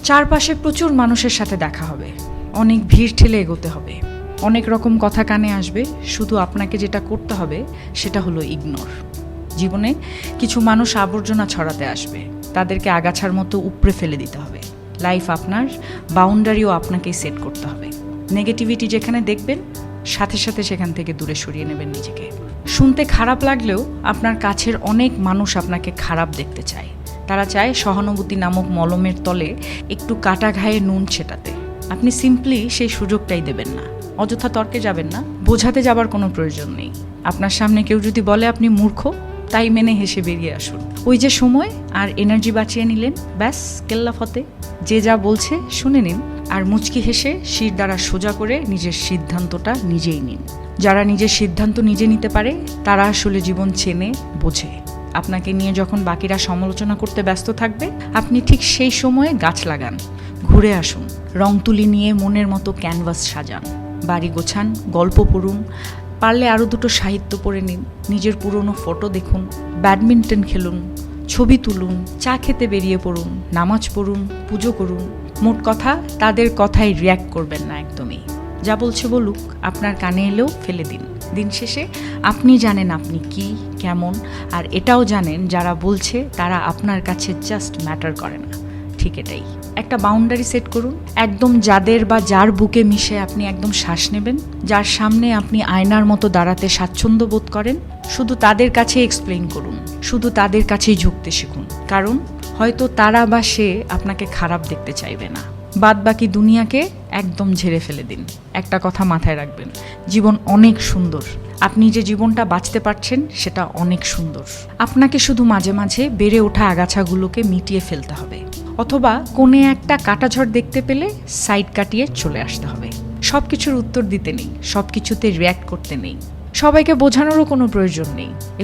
চারপাশে প্রচুর মানুষের সাথে দেখা হবে, অনেক ভিড় ঠেলে এগোতে হবে, অনেক রকম কথা কানে আসবে। শুধু আপনাকে যেটা করতে হবে সেটা হলো ইগনোর। জীবনে কিছু মানুষ আবর্জনা ছড়াতে আসবে, তাদেরকে আগাছার মতো উপড়ে ফেলে দিতে হবে। লাইফ আপনার, বাউন্ডারিও আপনাকেই সেট করতে হবে। নেগেটিভিটি যেখানে দেখবেন সাথে সাথে সেখান থেকে দূরে সরিয়ে নেবেন নিজেকে। শুনতে খারাপ লাগলেও আপনার কাছের অনেক মানুষ আপনাকে খারাপ দেখতে চায়। তারা চায় সহানুভূতি নামক মলমের তলে একটু কাটা ঘায়ে নুন ছেটাতে। আপনি সিম্পলি সেই সুযোগটাই দেবেন না। অযথা তর্কে যাবেন না, বোঝাতে যাবার কোনো প্রয়োজন নেই। আপনার সামনে কেউ যদি বলে আপনি মূর্খ, তাই মেনে হেসে বেরিয়ে আসুন। ওই যে সময় আর এনার্জি বাঁচিয়ে নিলেন, ব্যাস কেল্লা ফতে। যে যা বলছে শুনে নিন, আর মুচকি হেসে শির দ্বারা সোজা করে নিজের সিদ্ধান্তটা নিজেই নিন। যারা নিজের সিদ্ধান্ত নিজে নিতে পারে তারা আসলে জীবন চেনে, বোঝে। আপনাকে নিয়ে যখন বাকিরা সমালোচনা করতে ব্যস্ত থাকবে, আপনি ঠিক সেই সময়ে গাছ লাগান, ঘুরে আসুন, রং তুলি নিয়ে মনের মতো ক্যানভাস সাজান, বাড়ি গোছান, গল্প পড়ুন, পারলে আরও দুটো সাহিত্য পড়ে নিন, নিজের পুরনো ফটো দেখুন, ব্যাডমিন্টন খেলুন, ছবি তুলুন, চা খেতে বেরিয়ে পড়ুন, নামাজ পড়ুন, পুজো করুন। মোট কথা, তাদের কথায় রিয়্যাক্ট করবেন না একদমই। যা বলছে বলুক, আপনার কানে এলেও ফেলে দিন। দিন শেষে আপনি জানেন আপনি কি, কেমন, আর এটাও জানেন যারা বলছে তারা আপনার কাছে জাস্ট ম্যাটার করে না। ঠিক এটাই। একটা বাউন্ডারি সেট করুন, একদম যাদের বা যার বুকে মিশে আপনি একদম শ্বাস নেবেন, যার সামনে আপনি আয়নার মতো দাঁড়াতে স্বাচ্ছন্দ্য বোধ করেন, শুধু তাদের কাছে এক্সপ্লেইন করুন, শুধু তাদের কাছেই ঝুঁকতে শিখুন। কারণ হয়তো তারা বা সে আপনাকে খারাপ দেখতে চাইবে না। বাদ বাকি দুনিয়াকে একদম ঝেড়ে ফেলে দিন। একটা কথা মাথায় রাখবেন, জীবন অনেক সুন্দর। আপনি যে জীবনটা বাঁচতে পারছেন সেটা অনেক সুন্দর। আপনাকে শুধু মাঝে মাঝে বেড়ে ওঠা আগাছাগুলোকে মিটিয়ে ফেলতে হবে, অথবা কোণে একটা কাটাঝড় দেখতে পেলে সাইড কাটিয়ে চলে আসতে হবে। সব কিছুর উত্তর দিতে নেই, সব কিছুতে রিয়্যাক্ট করতে নেই, সবাইকে বোঝানোরও কোনো প্রয়োজন নেই।